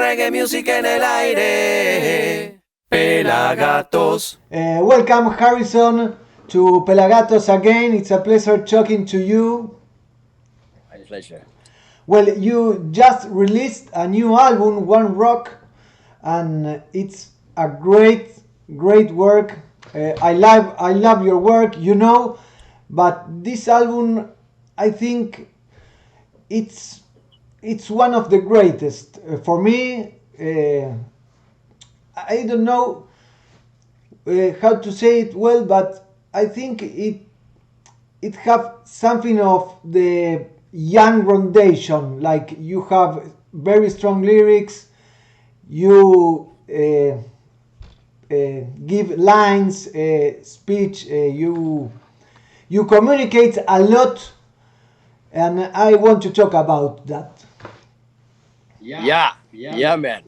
reggae music en el aire. PelaGatos. Welcome, Harrison, to PelaGatos again. It's a pleasure talking to you. My pleasure. Well, you just released a new album, One Rock, and it's a great work. I love your work, you know, but this album, I think it's one of the greatest. For me, I don't know how to say it well, but I think it have something of the young Groundation. Like, you have very strong lyrics, you give lines, speech, you communicate a lot, and I want to talk about that. Yeah, man.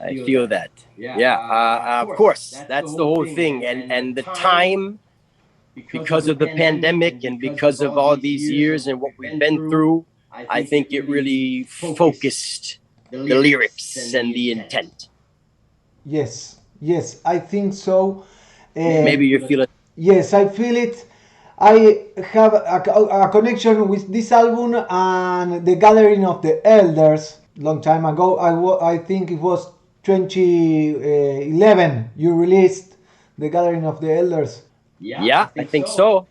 I feel that. Of course, that's the whole thing. And the time, because of the pandemic and because of all these years and what we've been through, I think it really focused the lyrics and the intent. Yes, I think so. Maybe you feel it. Yes, I feel it. I have a connection with this album and the Gathering of the Elders. Long time ago, I think it was 2011. You released the Gathering of the Elders. Yeah, I think so.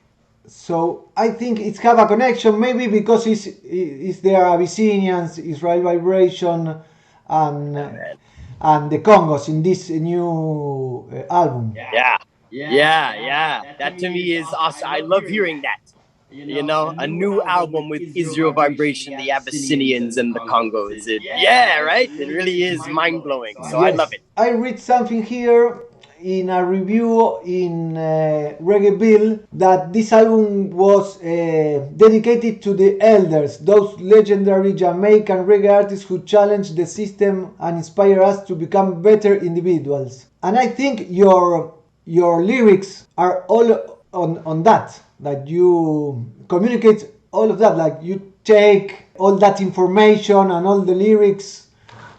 So I think it's have a connection, maybe because it's there Abyssinians, Israel Vibration, and the Congos in this new album. Yeah. That to me is awesome. I love hearing that. You know, a new album with Israel Vibration, the Abyssinians, and the Congos. Right? It really is mind-blowing. So yes. I love it. I read something here in a review in Reggae Bill that this album was dedicated to the elders, those legendary Jamaican reggae artists who challenged the system and inspire us to become better individuals. And I think your lyrics are all on that you communicate all of that, like you take all that information and all the lyrics.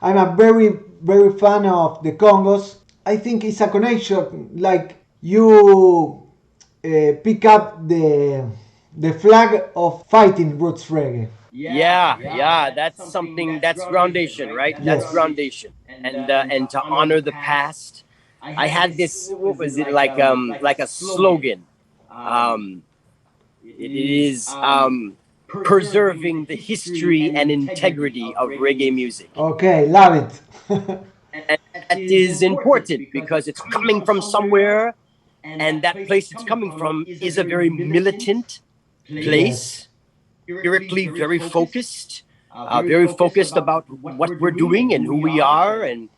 I'm a very fan of the Congos. I think it's a connection, like you pick up the flag of fighting roots reggae. Yeah, that's something, that's Groundation, right? Yes. That's Groundation. And to honor the past, I had this, what was it, like a slogan. It is preserving the history and integrity of reggae music. Okay, love it. And that is important because it's coming from somewhere, and that place it's coming from is a very militant place, lyrically very focused about what we're doing and who we are, and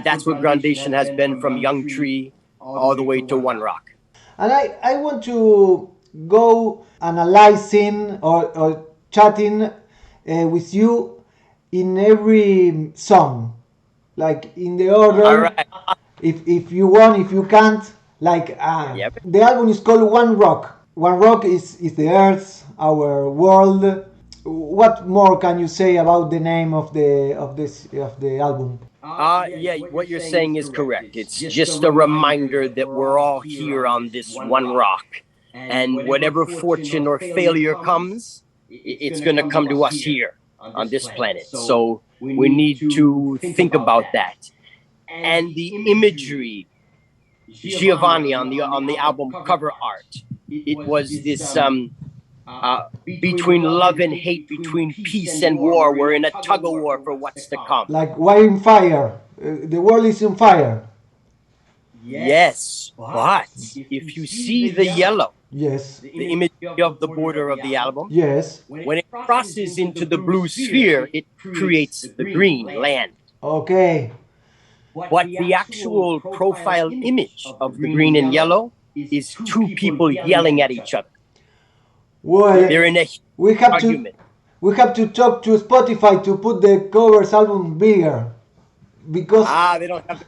that's what Groundation has been from Young Tree all the way to One Rock. And I want to go analyzing or chatting with you in every song, like in the order. All right. If you want, if you can't, like Yep. The album is called One Rock. One Rock is the earth, our world. What more can you say about the name of the album? What you're saying is correct. It's just a reminder that we're all here on this one rock, and whatever fortune or failure comes, it's going to come to us here on this planet. So we need to think about that. And the imagery, Giovanni on the album cover art, it was this between love and hate, between peace and war. We're in a tug of war for what's to come. Like we're in fire. The world is on fire. Yes, but if you see the yellow, yes, the image of the border of the album, yes, when it crosses into the blue sphere, it creates the green land. Okay. But the actual profile image of the green and yellow is two people yelling at each other. Well, they're in a argument. We have to talk to Spotify to put the covers album bigger, because they don't have.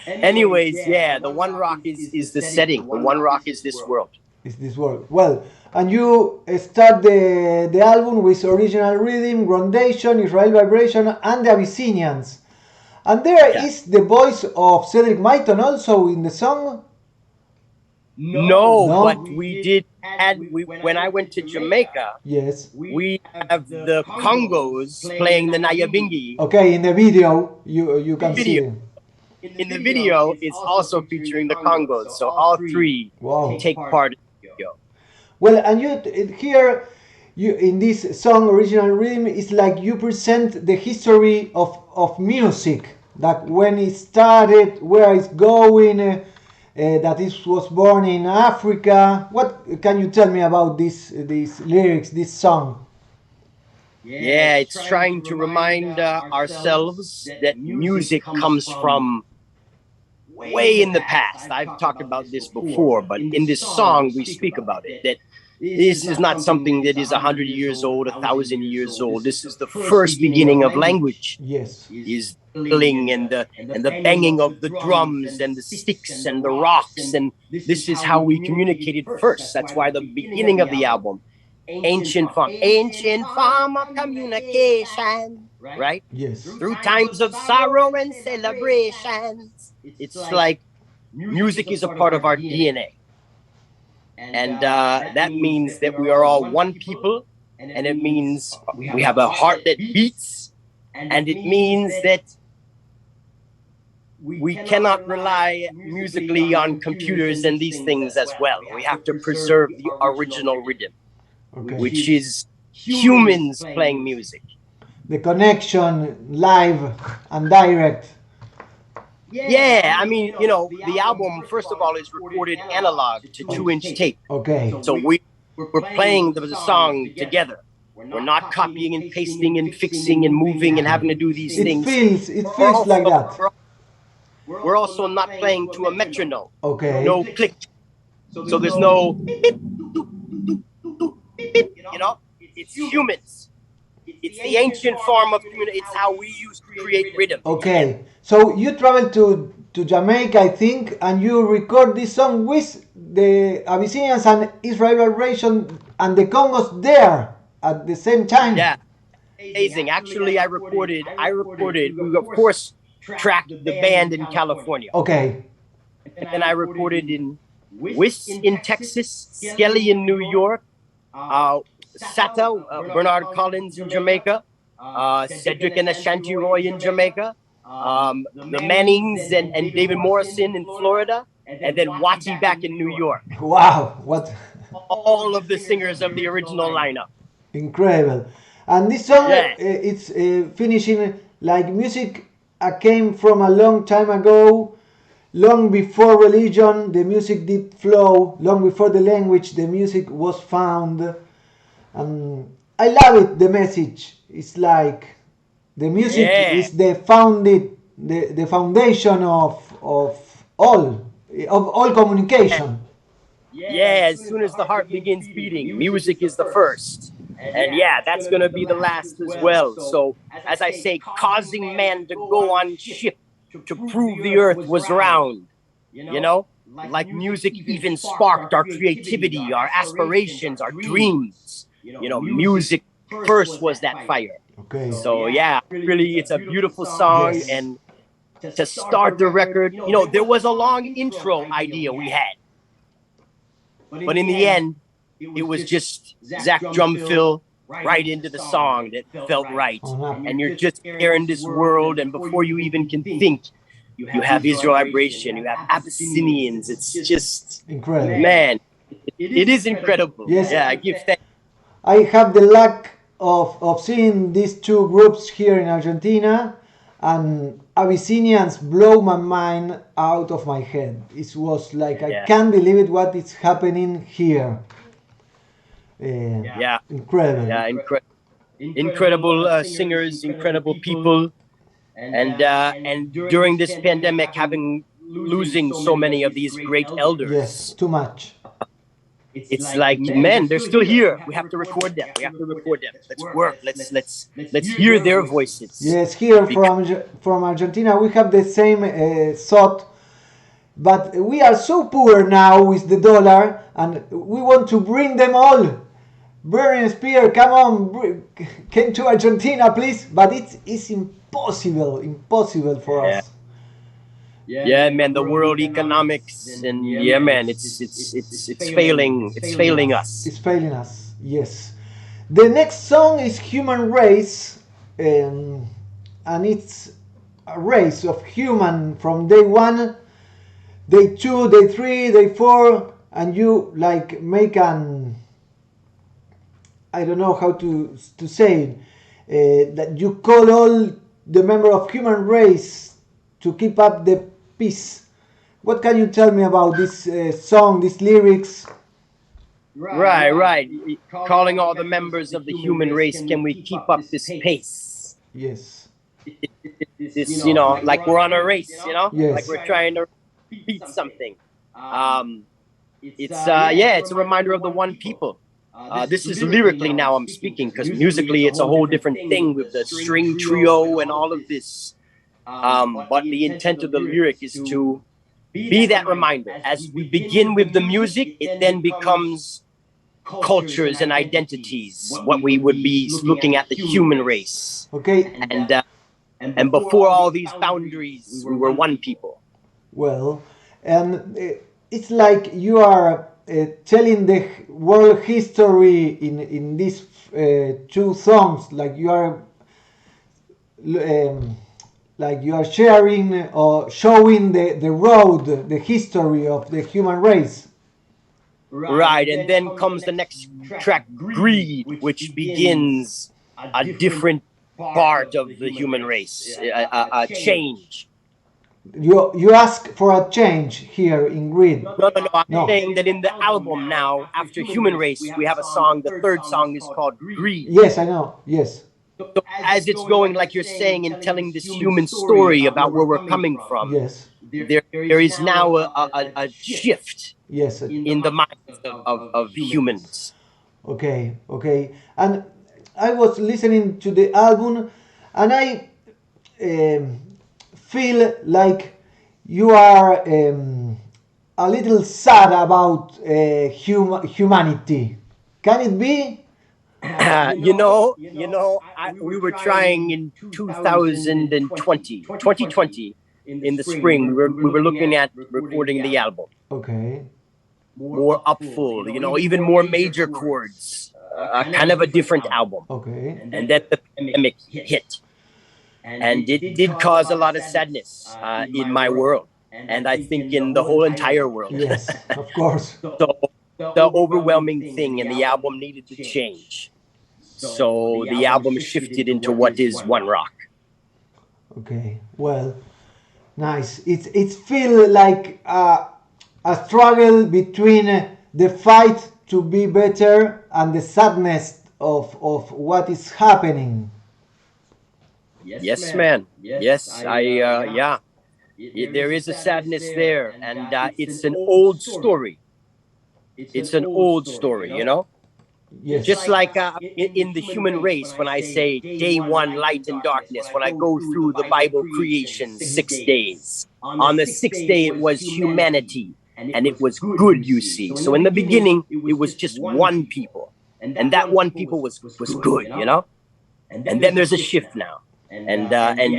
Anyways, yeah, the One Rock is the setting. The One Rock is this world. is this work. Well, and you start the album with original rhythm, Groundation, Israel Vibration, and the Abyssinians. And there is the voice of Cedric Myton also in the song? No, but we did add, when I went to Jamaica, yes, we have the Congos playing the Nyabingi. Okay, in the video, you can see it. In the video, it's also featuring the Congos, so all three take part in the video. Well, and here, in this song, Original Rhythm, it's like you present the history of music, that when it started, where it's going, that it was born in Africa. What can you tell me about these lyrics, this song? Yeah, it's trying to remind ourselves that music comes from way in the past. I've talked about this before, but in this song we speak about it, that this is not something that is 100 years old, 1,000 years old. This is the first beginning of language. Yes. Is filling and the banging of the drums and the sticks and the rocks, and this is how we communicated first. That's why the beginning of the album, ancient form of communication, right? Yes. Through times of sorrow and celebrations. It's like music is a part of our DNA. And that means that we are all one people, and it means we have a heart that beats, and it means that we cannot rely musically on computers and these things as well. We have to preserve the original rhythm, which is humans playing music. The connection, live and direct. Yeah, I mean, you know, the album, first of all, is recorded analog to 2-inch tape. Okay. So we're playing the song together. We're not copying and pasting and fixing and moving and having to do these things. It feels like that. We're also not playing to a metronome. Okay. No click. So there's no beep, beep, doop, doop, doop, beep, beep, you know? It's humans. It's the ancient form of community. It's how we used to create rhythm. Okay. So you travel to Jamaica, I think, and you record this song with the Abyssinians and Israel Vibration and the Congos there at the same time. Yeah. Amazing. Actually, I recorded, we of course tracked the band in California. Okay. And then I recorded in Wiss in Texas, Skelly in New York, Sata, Bernard Collins in Jamaica, Cedric and Ashanti Roy in Jamaica, the Mannings and David Morrison in Florida, and then Watty back in New York. Wow, what? All of the singers of the original lineup. Incredible. And this song, it's finishing like music came from a long time ago, long before religion, the music did flow, long before the language, the music was found. I love it, the message. It's like the music is the foundation of all communication. Yeah, as soon as the heart begins beating, music is the first. And yeah, that's going to be the last as well. So, as I say, causing man to go on ship to prove the earth was round. You know, like music even sparked our creativity, our aspirations, our dreams. You know, music first was that fire. Okay. So yeah, really, it's a beautiful song. Yes. And to start the record, you know, there was a long intro idea we had. But in the end, it was just Zach drum fill right into the song that felt right. And you're just here in this world, and before you even can think, you have Israel Vibration, you have Abyssinians. It's just incredible. Man, it is incredible. Yes. Yeah, I give thanks. I have the luck of seeing these two groups here in Argentina, and Abyssinians blow my mind out of my head. It was like, I can't believe it, what is happening here. Incredible. Yeah, incredible singers, incredible people. And during this pandemic, losing so many of these great elders. Yes, too much. It's like, man, they're still here. We have to record them. Let's work. Let's hear their voices. Yes, here from Argentina, we have the same thought. but we are so poor now with the dollar, and we want to bring them all. Burning Spear, come on, came to Argentina, please. But it's impossible for us. Yeah, man, the world economics, and yeah, man, it's failing. It's failing us. It's failing us. Yes. The next song is Human Race, and it's a race of human from day 1, day 2, day 3, day 4, and you like make an, I don't know how to say it, that you call all the member of human race to keep up the peace. What can you tell me about this song, these lyrics? Right. Calling all the members of the human race, can we keep up this pace? Yes. This, like we're on a race, Yes. like we're trying to beat something. It's a reminder of the one people. This is lyrically now I'm speaking, because musically it's a whole different thing with the string trio and all of this. But the intent of the lyric is to be that reminder. As we begin with the music, it then becomes cultures and identities, what we would be looking at the human race. Okay. And before all these boundaries, we were one people. Well, and it's like you are telling the world history in these 2 songs, like you are sharing or showing the road, the history of the human race. Right, and then comes the next track, Greed, which begins a different part of the human race, a change. You ask for a change here in Greed. No. I'm saying that in the album now, after Human Race, we have a song. The 3rd song is called Greed. Yes, I know. Yes. So as it's going, like you're saying, and telling this human story about where we're coming from, yes, there is now a shift. Yes, in the minds of humans. Okay. And I was listening to the album, and I feel like you are a little sad about humanity. Can it be? We were trying in 2020, in the spring. We were looking at recording the album. Okay. More upfull, even more major chords, kind of a different album. Okay. And then the pandemic hit. And it did cause a lot of sadness in my world. And I think in the whole entire world. Yes, of course. So the overwhelming thing, and the album needed to change. So the album shifted into what is One Rock. Okay, well, nice. It feels like a struggle between the fight to be better and the sadness of what is happening. Yes, man. Yes, there is a sadness there, and it's an old story. It's an old story, Yes. Just like in the human race, when I say day 1, light and darkness, when I go through the Bible creation, 6 days. On the 6th day, it was humanity. And it was good, you see. So in the beginning, it was just one people. And that one people was good, And then there's a shift now. And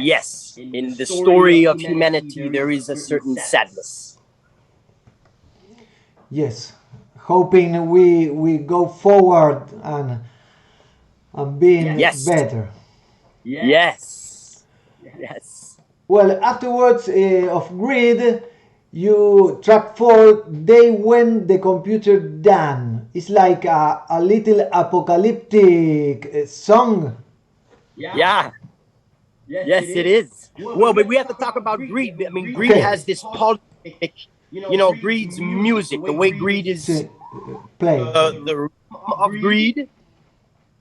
yes, in the story of humanity, there is a certain sadness. Yes. Hoping we go forward and being better. Yes. Well, afterwards of Greed, you track 4, Day When the Computer Done. It's like a little apocalyptic song. Yeah. Yes, it is. Well, but we have to talk about Greed. I mean, Greed has this politics, Greed's music, the way Greed is played. The rhythm of Greed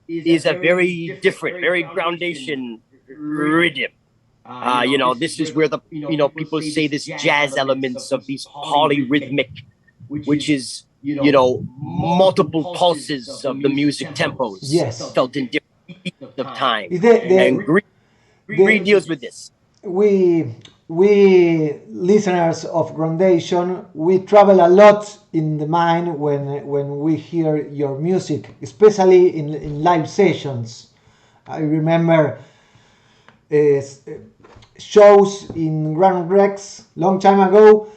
is a very different, very Groundation rhythm. This is where the people say this jazz elements of these polyrhythmic, which is multiple pulses of the music tempos, felt in different beats of time. And Greed deals with this. We we listeners of Groundation, we travel a lot in the mind when we hear your music, especially in live sessions. I remember shows in Grand Rex long time ago,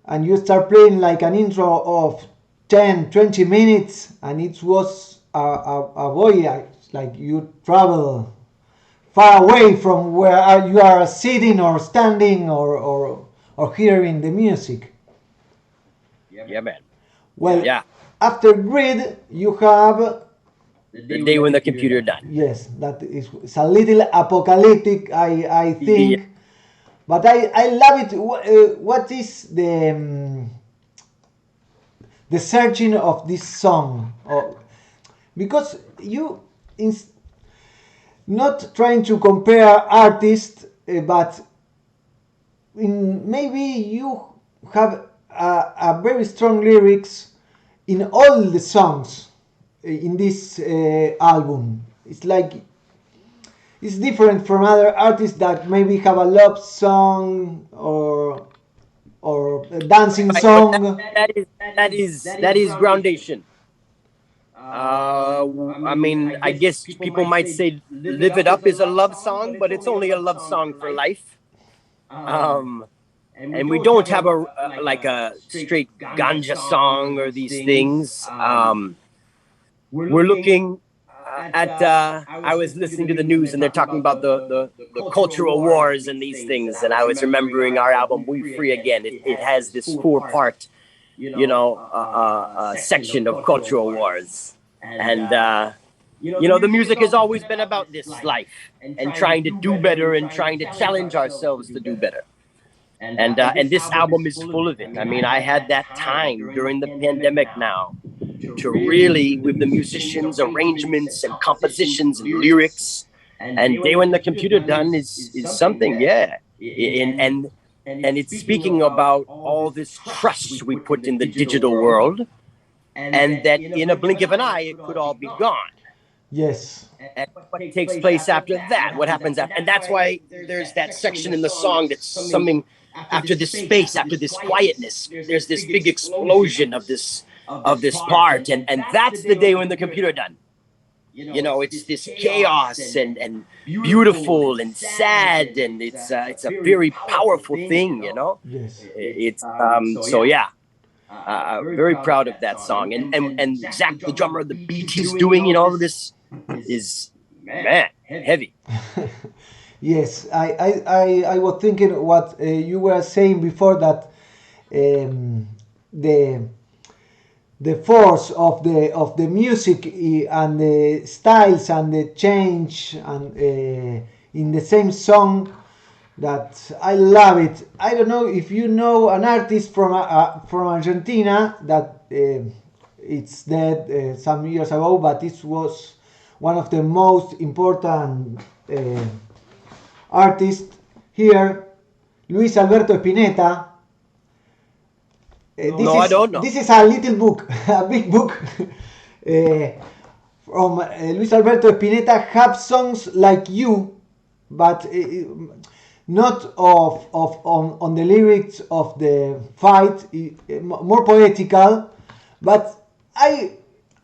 and you start playing like an intro of 10-20 minutes, and it was a voyage, like you travel far away from where you are sitting or standing or hearing the music. Yeah, man. Well, yeah. After Grid, you have The Day When the Computer Done. Yes, that is, it's a little apocalyptic, I think, Yeah. but I love it. What is the searching of this song? Because you not trying to compare artists, but maybe you have a very strong lyrics in all the songs in this album. It's like it's different from other artists that maybe have a love song or a dancing song. That is Groundation. I mean, I guess people might say "Live It Up" is a love song, but it's only a love song for life. And we don't have like a straight ganja song or these things. We're looking at. I was listening to the news, and they're talking about the cultural wars and these things, and I was remembering our album "We Free Again." It has this 4-part, section of cultural wars, and the music has always been about this life and trying to do better and trying to challenge ourselves to do better. And this album is full of it. I mean, I had that time during the pandemic now to really, with the musicians, arrangements and compositions and lyrics, and Day When the Computer Done is something, yeah. And it's speaking about all this trust we put in the digital world, and that in a blink of an eye, it could all be gone. Yes. And what takes place after that? What happens after? And that's why there's that section in the song that's something after this space, after this quietness. There's this big explosion of this part, and that's the day when the computer done. It's this chaos and beautiful and sad, and it's a very powerful thing. Yes. It's so yeah. Very proud of that song, and Zach, the drummer, the beat he's doing, all of this is, man, heavy. Yes, I was thinking what you were saying before, that the force of the music and the styles and the change and in the same song, that I love it. I don't know if you know an artist from Argentina that it's dead some years ago, but it was one of the most important artists here, Luis Alberto Spinetta. I don't know. This is a little book, a big book from Luis Alberto Spinetta. Have songs like You, but not on the lyrics of the fight, more poetical. But I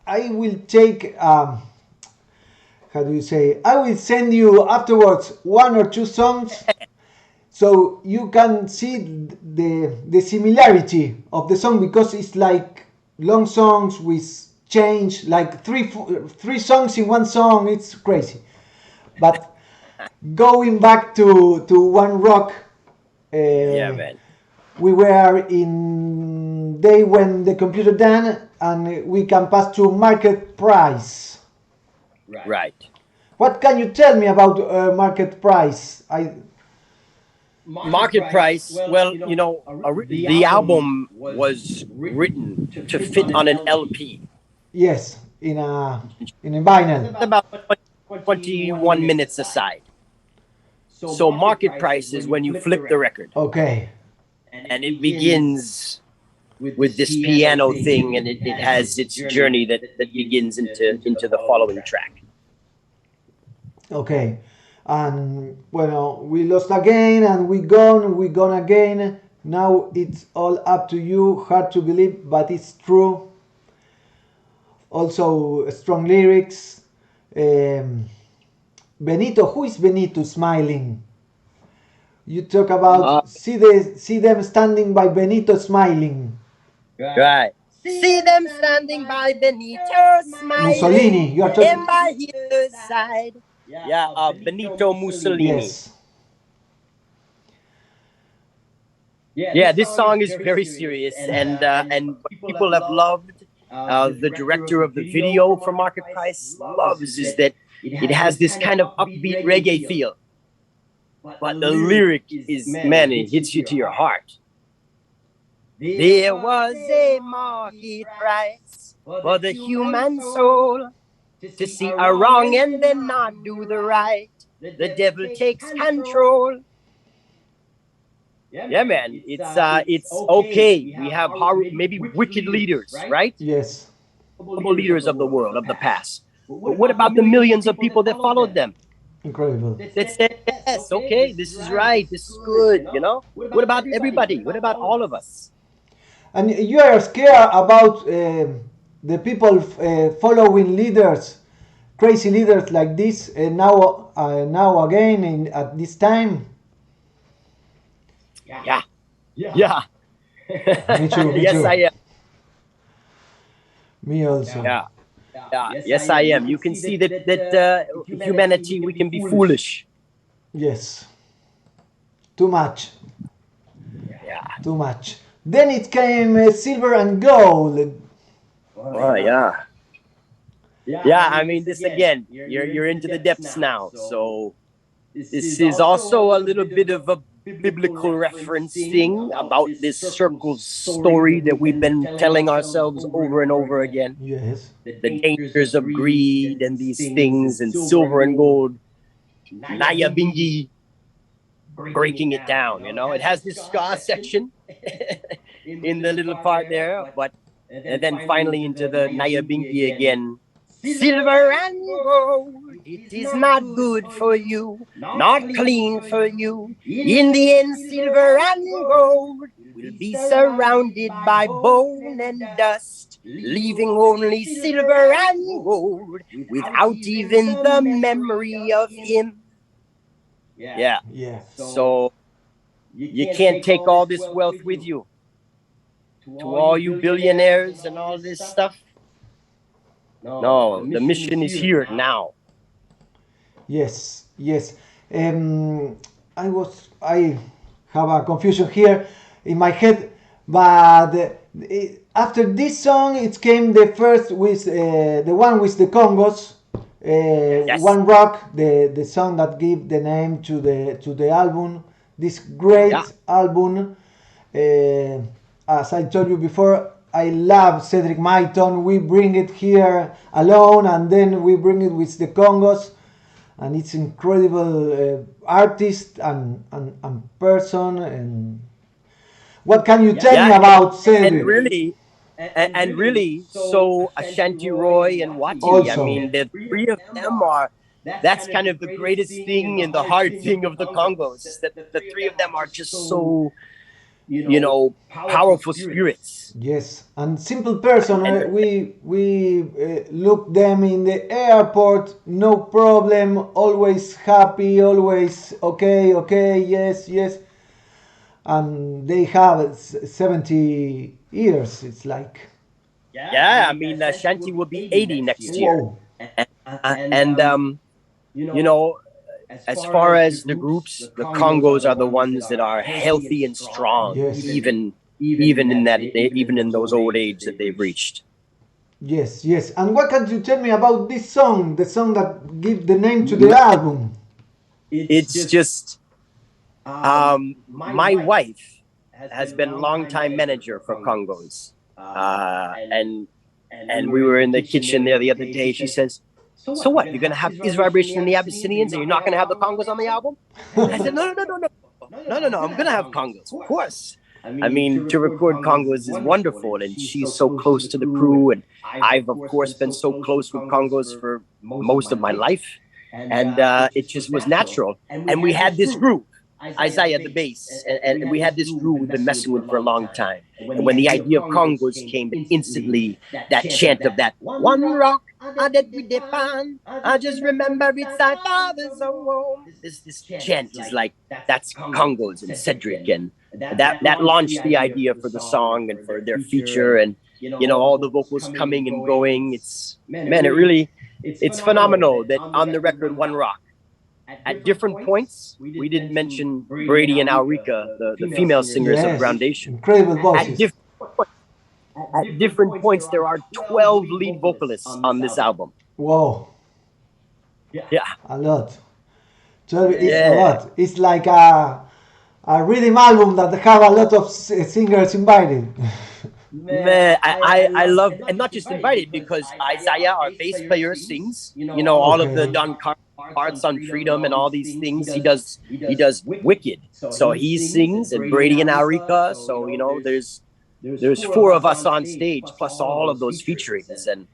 will take how do you say? I will send you afterwards 1 or 2 songs, so you can see the similarity of the song, because it's like long songs with change, like three songs in one song. It's crazy. But going back to One Rock, Yeah, man. we were in Day When the Computer Done, and we can pass to Market Price. Right. What can you tell me about Market Price? Market Price. Well, the album was written to fit on an LP. Yes, in a vinyl. About 21 minutes aside. So Market Price is when you flip the record. Okay. And it begins with this piano thing, and it has its journey that begins into the following track. Okay. And well, we lost again, and we gone again. Now it's all up to you. Hard to believe, but it's true. Also, strong lyrics. Benito, who is Benito smiling? You talk about see them standing by Benito smiling. Right. See them standing by Benito smiling. Mussolini, you are talking. And by Hitler's side. Yeah, Benito Mussolini. Yes. Yeah, this song is very serious, and what people have loved, the director of the video for Market Price loves, is that it has this kind of upbeat reggae feel. But the lyric is, man, it hits you to your heart. There was a market price for the human soul, to see a wrong and then not do the right. The devil takes control. Yeah, man, it's okay. We have maybe wicked leaders, right? Yes. Horrible leaders of the world, of the past. But what about the millions of people that followed them? Incredible. That said, yes, okay, this is right, this is good, you know? What about everybody? What about all of us? And you are scared about the people following leaders, crazy leaders like this, now again at this time? Yeah. Me too. Yes, too. I am. Me also. Yeah. Yes, I am. You can see that humanity, we can be foolish. Yes. Too much. Yeah. Too much. Then it came silver and gold. Oh, yeah. Yeah, I mean, this again, you're into the depths now. So this is also a little bit of a biblical referencing about this circle story that we've been telling ourselves over and over again. Yes. The dangers of greed and these things, and silver and gold. Naya Bingi breaking it down, you know. It has this ska section in the little part there, and then finally into the Naya Bingi again. Silver and gold, it is not good for you, not clean for you. In the end, silver and gold will be surrounded by bone and dust, leaving only silver and gold without even the memory of him. Yeah. So you can't take all this wealth with you. To all you billionaires and all this stuff. No, the mission is here now. Yes. I have a confusion here in my head, but after this song, it came the first with the one with the Congos, Yes. One Rock, the song that gave the name to the album. This great album. As I told you before, I love Cedric Myton. We bring it here alone, and then we bring it with the Congos, and it's incredible artist and person. And what can you tell me about Cedric? And really, so Ashanti Roy and Wati, Also. I mean, the three of them that's kind of the greatest thing and the hard thing of the Congos, is that the three of them are just so, you know, powerful spirits. Yes, and simple person. We look them in the airport, no problem, always happy, always okay, yes. And they have 70 years, it's like. Yeah, I mean, Ashanti will be 80 next year. Whoa. And you know, as far as the groups, the Congos are the ones that are healthy and strong, Yes. even in those old age that they've reached. Yes. And what can you tell me about this song, the song that gives the name to the album? It's just, my wife has been a longtime manager for Congos, and we were in the kitchen there the other day. She says, "So what? You're gonna have Is Vibration and the Abyssinians, and you're not gonna have the Congos on the album?" And I said, No. I'm gonna have Congos, of course. I mean, to record Congos is wonderful, and she's so close to the crew, and I've of course been so close with Congos for most of my life. and it just was natural. And we had this groove, Isaiah the bass, and we had this groove we've been messing with for a long time. And when the idea of congos came, instantly that chant of that one rock that we depend, I just remember it's our father's home. This chant is like, that's congos and Cedric, and that launched the idea for the song and for their feature, and all the vocals coming and going. It's it's phenomenal that on the record One Rock, at different points, we didn't mention Brady and Alrika, the female singers of Groundation. Incredible voices. At different points, there are 12 lead vocalists on this album. Whoa. Yeah. A lot. 12 is a lot. It's like a rhythm album that have a lot of singers invited. Man, I love, and not just invited, because Isaiah, our bass player, sings, all of the Don parts on Freedom and all these things. He does wicked. So he sings, and Brady and Alrika. So, there's 4 of us on stage, plus all of those featurings. And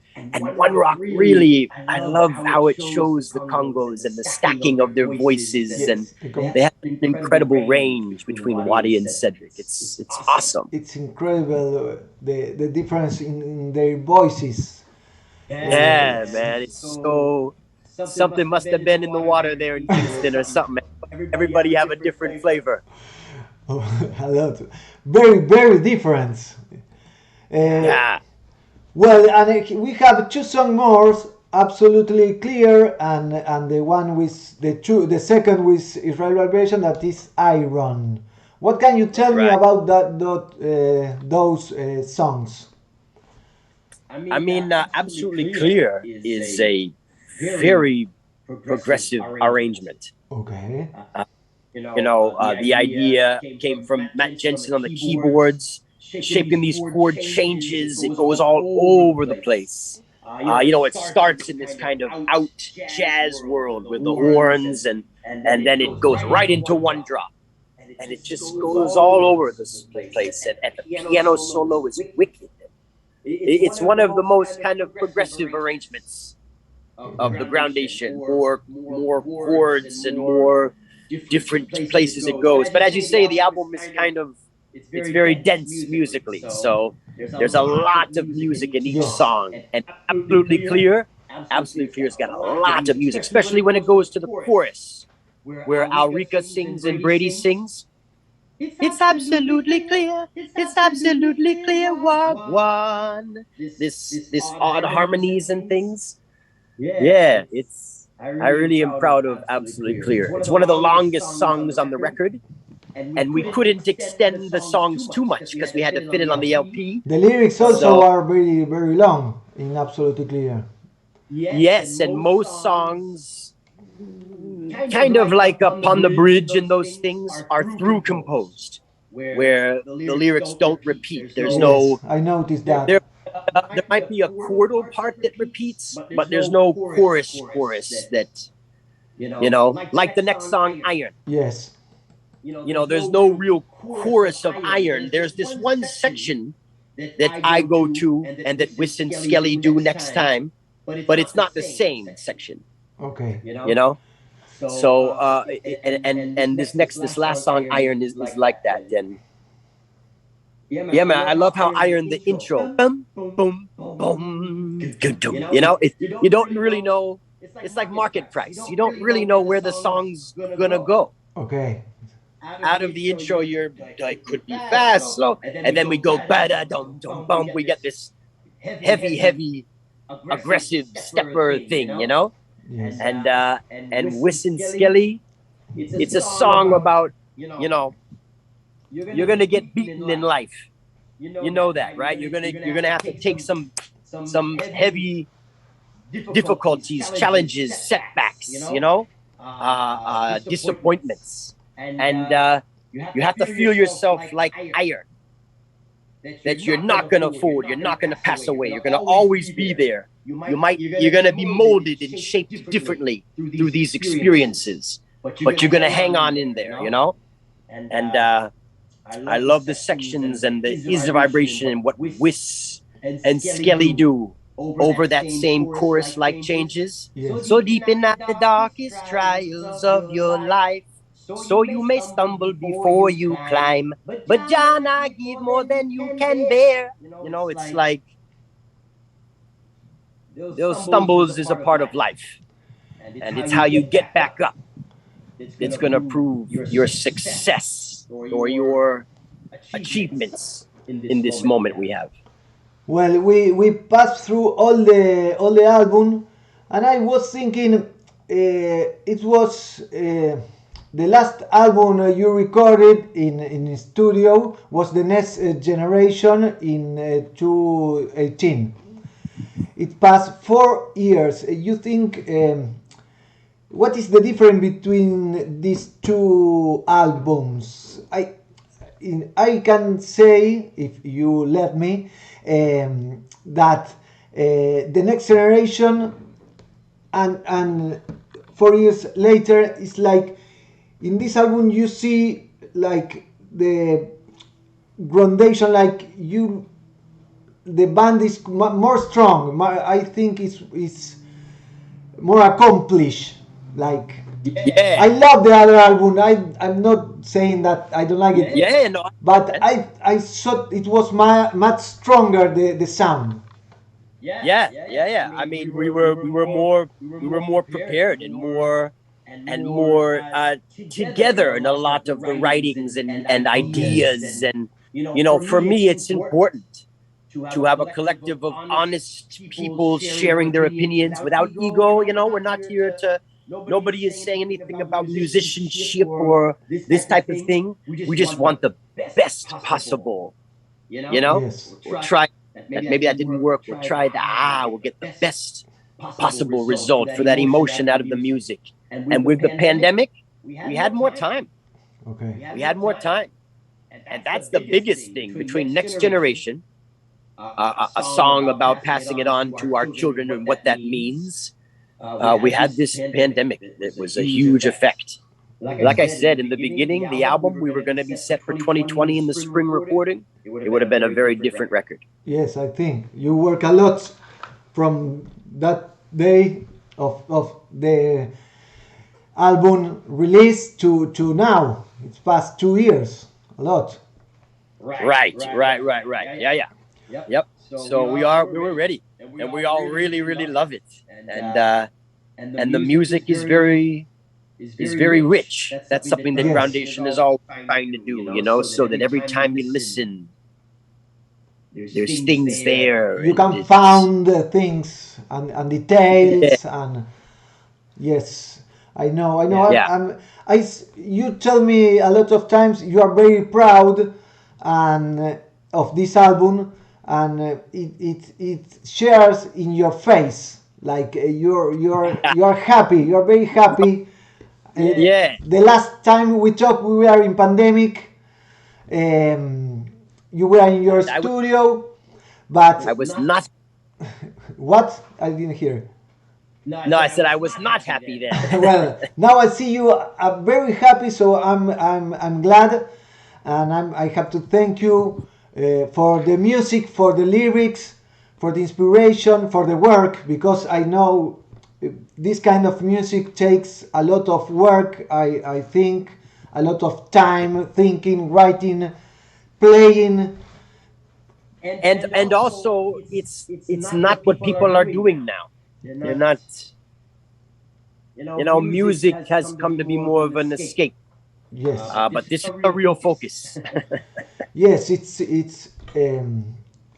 One Rock, really, I love how it shows the congos and the stacking of their voices, and they have an incredible range between Wadi and Cedric. It's awesome. It's incredible, the difference in their voices. Yeah, man, it's so... Something must have been in the water there in Kingston or something. Everybody have a different flavor. A lot. Very, very different. Yeah. Well, and we have 2 songs more, Absolutely Clear, and the one with the second with Israel Vibration, that is Iron. What can you tell me about those songs? I mean, Absolutely Clear is a very progressive arrangement. Okay. The idea came from Matt Jensen on the keyboards, shaping these chord changes. It goes all over the place. It starts in this kind of out jazz world with the horns, and then it goes right into one drop. And it just goes all over this place. And the piano solo is wicked. It's one of the most kind of progressive arrangements of the Groundation, more chords and more different places it goes. But as you say, the album is it's very dense musically. So there's a lot of music in each song. And Absolutely Clear's got a lot of music, especially when it goes to the chorus, where Alrika sings and Brady sings. It's absolutely clear. It's absolutely clear. One. This odd harmonies and things. Yeah, I really am proud of Absolutely Clear. It's one of the longest songs on the record, and we couldn't extend the songs too much because we had to fit it on the LP. The lyrics also are very, very long in Absolutely Clear. Yes, and most songs, kind of like Upon the Bridge and those things, are through composed, where the lyrics don't repeat. There's no... I noticed that. There might be a chordal part that repeats, but there's no chorus that, like the next song, Iron. Yes. There's no real chorus of Iron. There's this one section that I go to and that Wiss and Skelly do next time, but it's not the same section. Okay. So, and this last song, Iron, is like that. And yeah, man, I love how Iron, the intro, boom, boom, boom, you don't really know. It's like market price. You don't really know where the song's gonna go. Okay. Out of the intro, you're like, could be fast, slow, and then we go ba-da dum dum bum. We get this heavy, aggressive stepper thing, Yes. And Wiss and Skelly, it's a song about you're gonna get beaten in life. You know that, right? You're gonna have to take some heavy difficulties, challenges, setbacks, disappointments, and you have to feel yourself like iron. That you're not gonna fold, you're not gonna pass away, you're gonna always be there. You're gonna be molded and shaped differently through these experiences, but you're gonna hang on in there, And I love the sections and the is vibration and what Wiss and Skelly do over that same chorus like changes. Yes. So deep in the darkest trials of your life, so you may stumble before you climb. But John, I give more than you can bear. You know, it's like those stumbles is a part of life. And it's how you get back up. It's going to prove your success or your achievements in this moment we have. Well, we passed through all the album, and I was thinking it was the last album you recorded in studio was the next generation in 2018. It passed 4 years. You think what is the difference between these two albums? I can say, if you let me, that the next generation and 4 years later is like in this album you see like the Groundation, like the band is more strong. I think it's more accomplished. Like Yeah. I love the other album. I'm not saying that I don't like it. Yeah, no. But I thought it was much stronger the sound. Yeah. I mean, we were more prepared and more together in a lot of the writings and ideas. And you know, for me, it's important to have a collective of honest people sharing their opinions without ego. You know, we're not here to. Nobody is saying anything about musicianship or this type of thing. We just want the best possible. You know, Yes. we'll try. Maybe that didn't work. We'll try that. We'll get the best possible result for that emotion out of the music. And with the pandemic, we had more time. Okay. We had more time. And that's the biggest thing between Next Generation, a song about passing it on to our children and what that means. We had this pandemic. It was a huge effect. Like I said in the beginning, the album, we were going to be set for 2020 in the spring recording. It would have been a very different record. Yes, I think you work a lot from that day of the album release to now. It's past 2 years. A lot. Right. Yeah. Yep. So we were ready, and we all really love it. And the music is very rich. That's something that Yes. Groundation is all trying to do, you know, so that every time you listen, there's things there. You can find things and details and yes, I know. Yeah. You tell me a lot of times you are very proud and of this album, and it shares in your face, like you're happy. You're very happy. Yeah. The last time we talked, we were in pandemic. You were in your studio, but I was not. What? I didn't hear. No, I said I was not happy then. Well, now I see you are very happy, so I'm glad, and I have to thank you for the music, for the lyrics, for the inspiration, for the work, because I know this kind of music takes a lot of work. I think a lot of time thinking, writing, playing. And also it's not what people are doing now. They're not, you know, music has come to be more of an escape. Yes. But this is a real focus. Yes, it's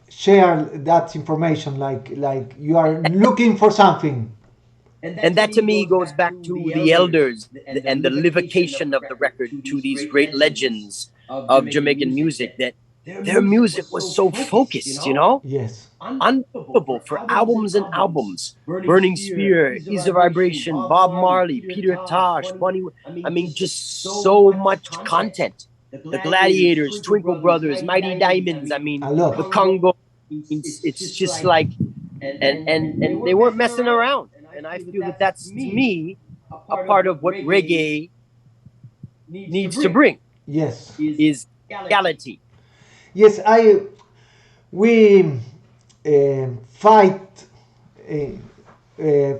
share that information like you are looking for something. And that to me goes back to the elders and the livocation of the record to these great legends of Jamaican music, that their music was so focused, you know? Yes. Unbelievable, for albums and albums. Burning Spear, Ease of Vibration, Bob Marley, Peter Tosh, Bunny. I mean, just so much content. The Gladiators, Twinkle Brothers, Mighty Diamonds. I mean, I love the Congo. It's just like, and they weren't messing around. And I feel that that's, to me, a part of what reggae needs to bring. Yes. Is reality. Yes, we fight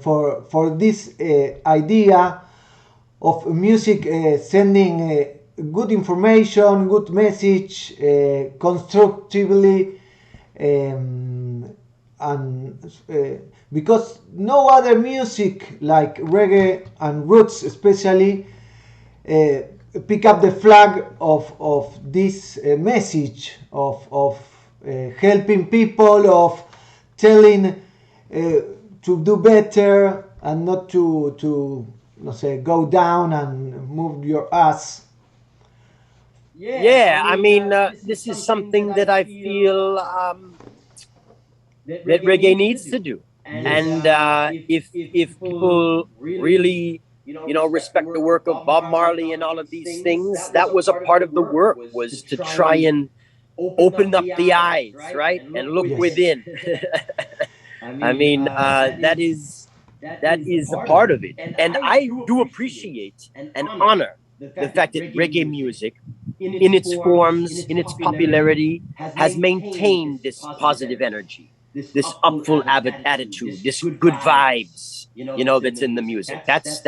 for this idea of music sending good information, good message, constructively, and because no other music like reggae and roots especially pick up the flag of this message of helping people, of telling to do better and not to let's say go down and move your ass. Yeah, I mean, this is something that I feel that reggae needs to do. And if people really, respect the work of Bob Marley and all of these things, that was a part of the work, was to try and open up the eyes, right, and look within. I mean, that is a part of it. And I do appreciate and honor the fact that reggae music, in its forms, in its popularity, has maintained this positive energy, this upful attitude, this good vibes, that's in the music. That's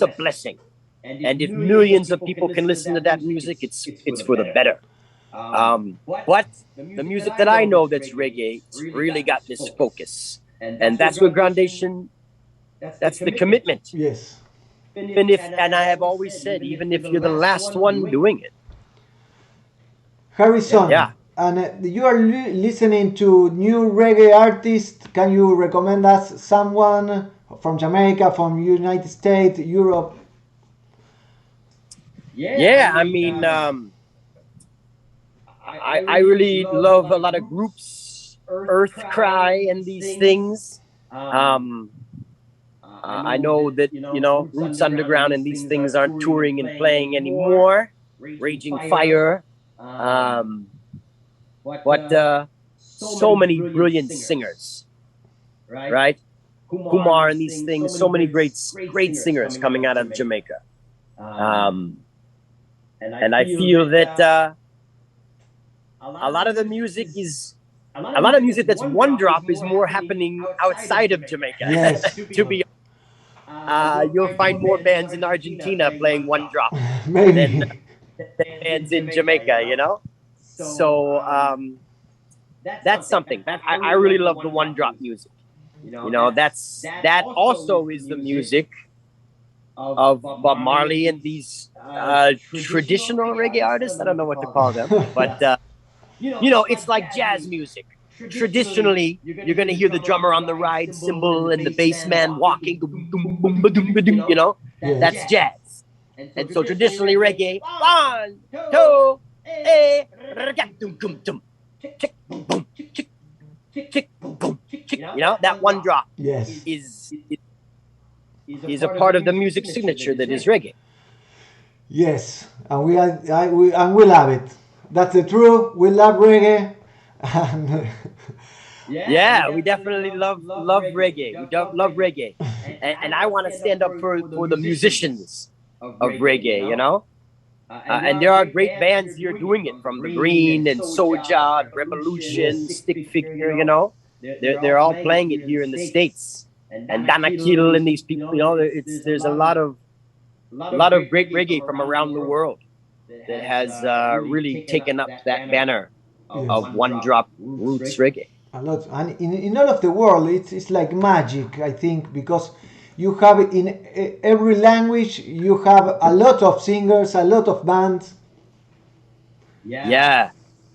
a blessing. And if millions of people can listen to that music, it's for the better. But the music that I know that's reggae, it's really got this focus. And that's where Groundation, that's the commitment. Yes. And I have always said, even if you're the last one doing it. Harrison, yeah. And you are listening to new reggae artists. Can you recommend us someone from Jamaica, from United States, Europe? Yeah, I mean, I really love a lot of groups, Earth Cry and these things. I know that, Roots Underground and these things aren't touring and playing anymore. Raging Fire. But so many brilliant singers, right? Kumar and these things, so many great singers coming out of Jamaica. And I feel that a lot of the music that's one drop is more happening outside of Jamaica. Yes. To be you'll find more bands in Argentina playing one drop Maybe. than bands in Jamaica, So that's something that I really love, the one drop music. That also is the music of Bob Marley and these traditional reggae artists. I don't know what to call them, but it's like jazz music. Traditionally, you're going to hear the drummer on the ride cymbal and the bass man walking, that's jazz. And so traditionally reggae, 1, 2, that one drop is a part of the music signature that is reggae. Yes, and we love it. That's the truth. We love reggae. Yeah, we definitely love reggae. We love reggae, and I want to stand up for the musicians of reggae, and there are great bands here doing it, from The Green and Soja, Revolution, Stick Figure. They're all playing it here in the States, and Danakil and these people. There's a lot of great reggae from around the world that has really taken up that banner of one drop roots reggae. A lot, and in all of the world, it's like magic, I think, because you have in every language, you have a lot of singers, a lot of bands. Yeah,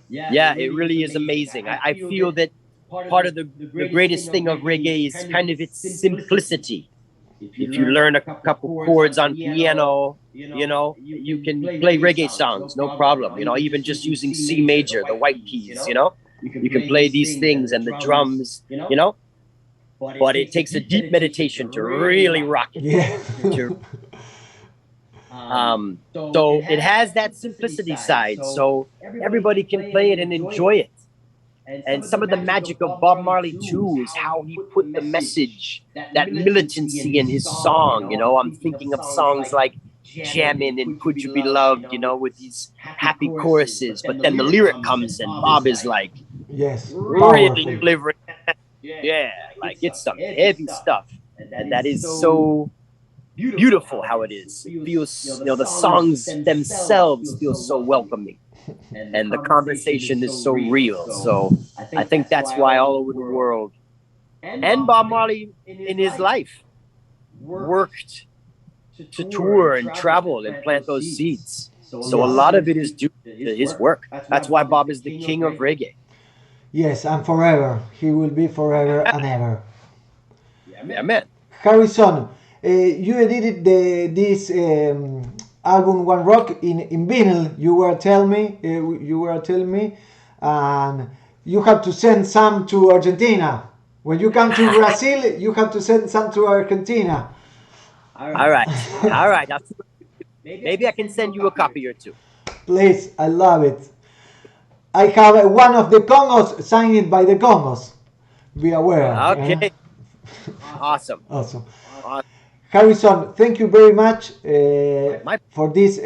it really is amazing. I feel that part of the greatest thing of reggae is kind of its simplicity. If you learn a couple chords on piano, you can play reggae songs, no problem. Even just using C major, the white keys, you can play these things and the drums, but it takes a deep meditation to really rock it. Yeah. So it has that simplicity side, so everybody can play it and enjoy it. And some of the magic of Bob Marley too is how he put the message, that militancy in his song. I'm thinking of songs like Jammin' and Could You Be Loved, with these happy choruses, but then the lyric comes and Bob is like, yes, really delivering. Yeah, Like it's some heavy stuff, and that is so beautiful how it is. It feels, the songs themselves feel so welcoming, and the conversation is so real. So I think that's why all over the world, and Bob Marley in his life worked to tour and travel and plant those seeds. So a lot of it is due to his work. That's why Bob is the king of reggae. Yes, and forever. He will be forever and ever. Yeah, man. Harrison, you edited this album One Rock in vinyl. You were telling me, and you have to send some to Argentina. When you come to Brazil, you have to send some to Argentina. All right. Maybe I can send you a copy or two. Please, I love it. I have one of the Congos signed by the Congos. Be aware. Okay. Awesome. Harrison, thank you very much for this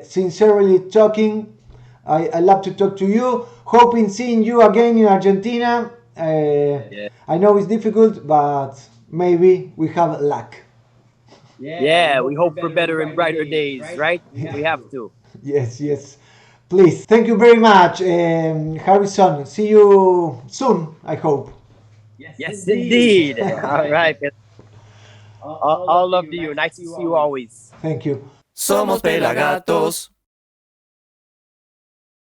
sincerely talking. I love to talk to you. Hoping seeing you again in Argentina. I know it's difficult, but maybe we have luck. Yeah, we hope for better and brighter days, right? We have to. Yes. Please. Thank you very much, Harrison. See you soon, I hope. Yes, indeed. All right. All love to you. Nice to see you always. Thank you. Somos PelaGatos.